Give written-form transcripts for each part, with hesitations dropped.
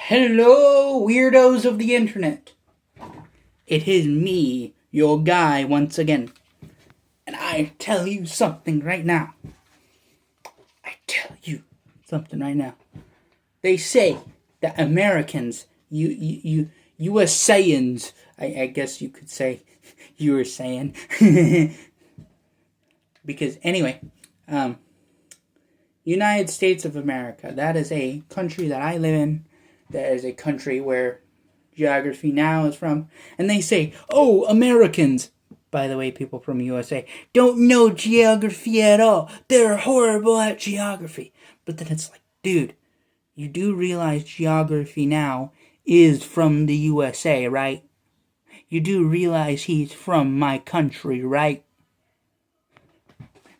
Hello, weirdos of the internet. It is me, your guy, once again. And I tell you something right now. They say that Americans, USAians, I guess you could say, you were saying. Because anyway, United States of America, that is a country that I live in. That is a country where Geography Now is from. And they say, oh, Americans, by the way, people from USA, don't know geography at all. They're horrible at geography. But then it's like, dude, you do realize Geography Now is from the USA, right? You do realize he's from my country, right?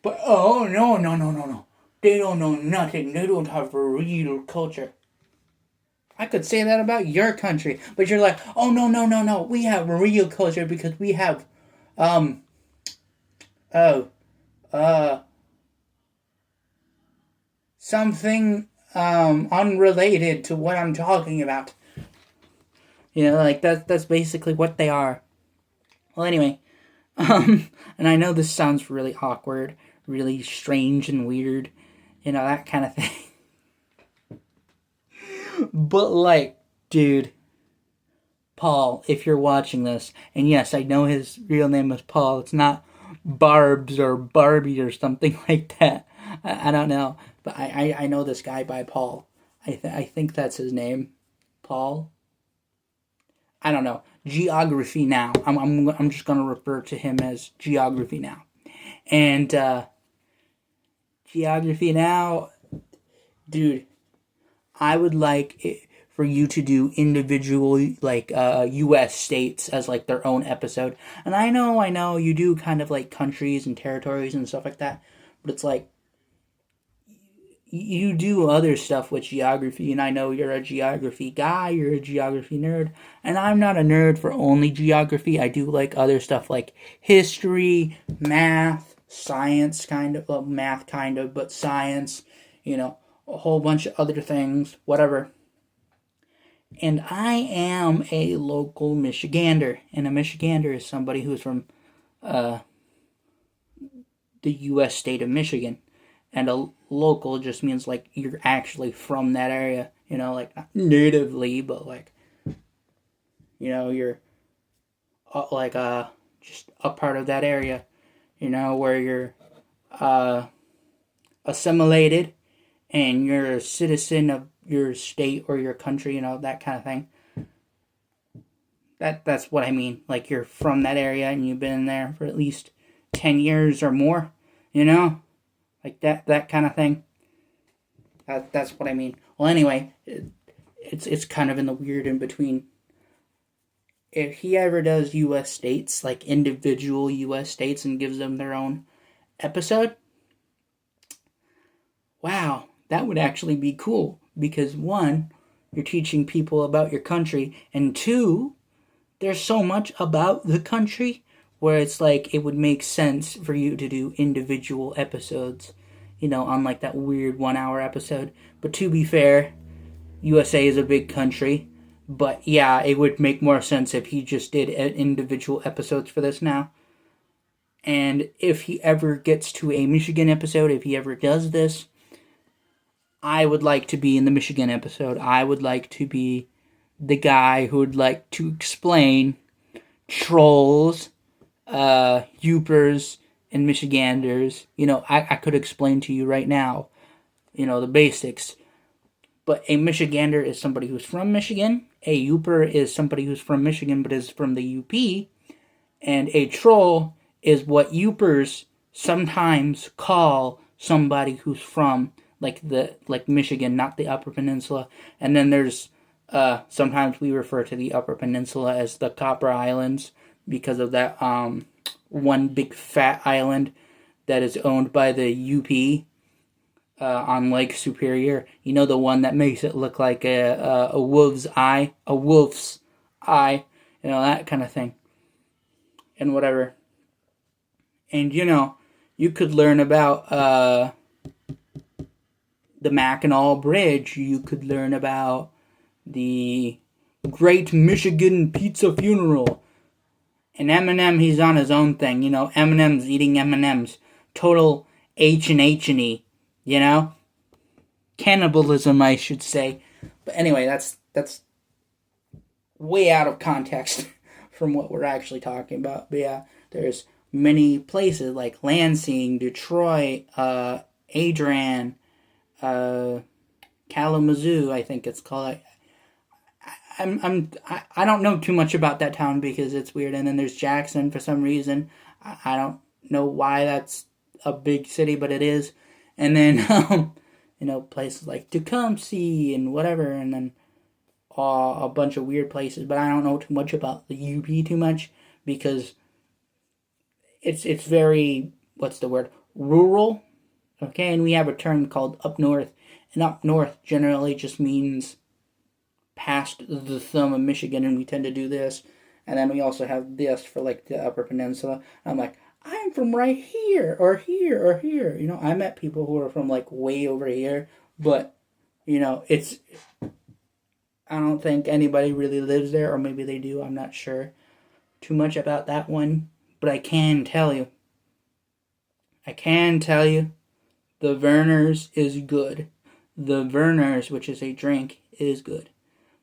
But, oh, no. They don't know nothing. They don't have a real culture. I could say that about your country, but you're like, oh, no. We have a real culture because we have, something, unrelated to what I'm talking about. Like, that's basically what they are. Well, anyway, and I know this sounds really awkward, really strange and weird, that kind of thing. But, like, dude, Paul, if you're watching this, and yes, I know his real name is Paul, it's not Barbs or Barbie or something like that. I don't know, but I know this guy by Paul. I think that's his name, Paul. I don't know. Geography Now. I'm just gonna refer to him as Geography Now, and Geography Now, dude. I would like it for you to do individual, like, U.S. states as, like, their own episode. And I know, you do kind of, like, countries and territories and stuff like that. But it's like, you do other stuff with geography. And I know you're a geography guy, you're a geography nerd. And I'm not a nerd for only geography. I do like other stuff like history, math, science, kind of. Well, math, kind of, but science, a whole bunch of other things, whatever. And I am a local Michigander. And a Michigander is somebody who's from the U.S. state of Michigan. And a local just means, like, you're actually from that area. Like, not natively, but, like, you're, like, just a part of that area. Where you're assimilated. And you're a citizen of your state or your country, that kind of thing. That's what I mean. Like, you're from that area and you've been there for at least 10 years or more, Like that kind of thing. That's what I mean. Well, anyway, it's kind of in the weird in between. If he ever does U.S. states, like individual U.S. states, and gives them their own episode, wow, that would actually be cool. Because one, you're teaching people about your country, and two, there's so much about the country where it's like it would make sense for you to do individual episodes, on like that weird 1 hour episode. But to be fair, USA is a big country, but yeah, it would make more sense if he just did individual episodes for this now. And if he ever gets to a Michigan episode, if he ever does this, I would like to be in the Michigan episode. I would like to be the guy who would like to explain trolls, Yoopers, and Michiganders. I could explain to you right now, the basics. But a Michigander is somebody who's from Michigan. A Yooper is somebody who's from Michigan but is from the UP. And a troll is what Yoopers sometimes call somebody who's from like Michigan, not the Upper Peninsula. And then there's sometimes we refer to the Upper Peninsula as the Copper Islands because of that one big fat island that is owned by the UP on Lake Superior. The one that makes it look like a wolf's eye, that kind of thing, and whatever. And you could learn about the Mackinac Bridge. You could learn about the Great Michigan Pizza Funeral. And Eminem, he's on his own thing. You know, Eminem's eating M&M's. Total H&E, you know? Cannibalism, I should say. But anyway, that's way out of context from what we're actually talking about. But yeah, there's many places like Lansing, Detroit, Adrian, Kalamazoo, I think it's called. I don't know too much about that town because it's weird. And then there's Jackson for some reason. I don't know why that's a big city, but it is. And then you know, places like Tecumseh and whatever, and then a bunch of weird places. But I don't know too much about the UP too much because it's very, what's the word, rural. Okay, and we have a term called up north, and up north generally just means past the thumb of Michigan, and we tend to do this. And then we also have this for like the Upper Peninsula. I'm like, I'm from right here, or here, or here. You know, I met people who are from like way over here, but, you know, I don't think anybody really lives there, or maybe they do, I'm not sure too much about that one. But I can tell you, the Verner's is good. The Verner's, which is a drink, is good.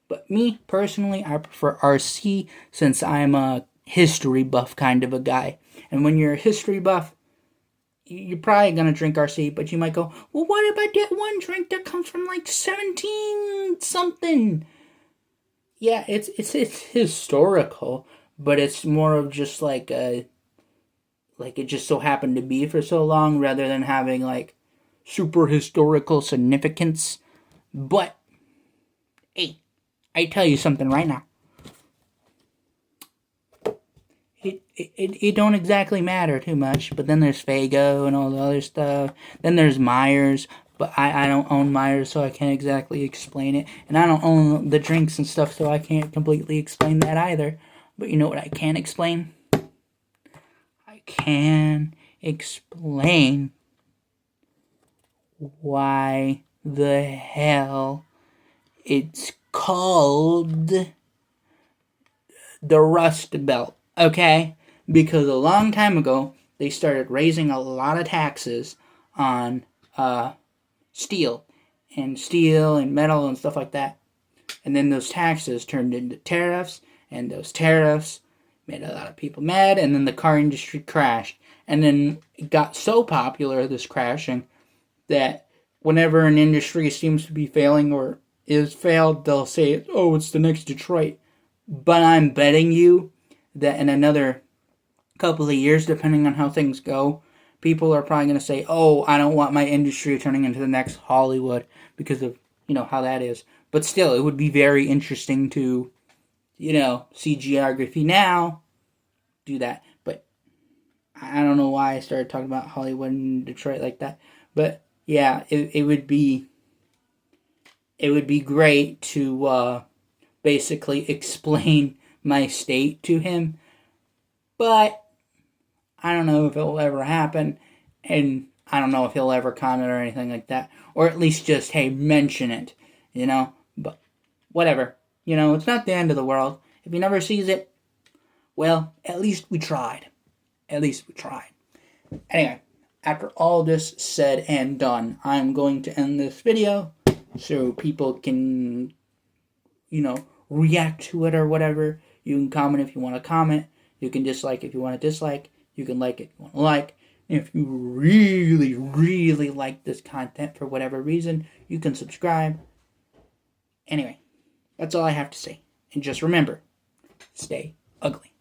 But me, personally, I prefer RC since I'm a history buff kind of a guy. And when you're a history buff, you're probably going to drink RC, but you might go, well, what about that one drink that comes from like 17 something? Yeah, it's historical, but it's more of just like it just so happened to be for so long rather than having like super historical significance. But hey, I tell you something right now. It don't exactly matter too much, but then there's Faygo and all the other stuff. Then there's Myers, but I don't own Myers, so I can't exactly explain it. And I don't own the drinks and stuff, so I can't completely explain that either. But you know what I can explain? I can explain why the hell it's called the Rust Belt, okay? Because a long time ago, they started raising a lot of taxes on steel and metal and stuff like that. And then those taxes turned into tariffs, and those tariffs made a lot of people mad, and then the car industry crashed. And then it got so popular, this crashing, that whenever an industry seems to be failing or is failed, they'll say, oh, it's the next Detroit. But I'm betting you that in another couple of years, depending on how things go, people are probably going to say, oh, I don't want my industry turning into the next Hollywood because of, you know, how that is. But still, it would be very interesting to, you know, see geography now, do that. But I don't know why I started talking about Hollywood and Detroit like that. But yeah, it would be great to basically explain my state to him. But I don't know if it will ever happen, and I don't know if he'll ever comment or anything like that. Or at least just, hey, mention it, you know? But whatever. You know, it's not the end of the world. If he never sees it, well, at least we tried. At least we tried. Anyway, after all this said and done, I'm going to end this video so people can, you know, react to it or whatever. You can comment if you want to comment. You can dislike if you want to dislike. You can like if you want to like. If you really, really like this content for whatever reason, you can subscribe. Anyway, that's all I have to say. And just remember, stay ugly.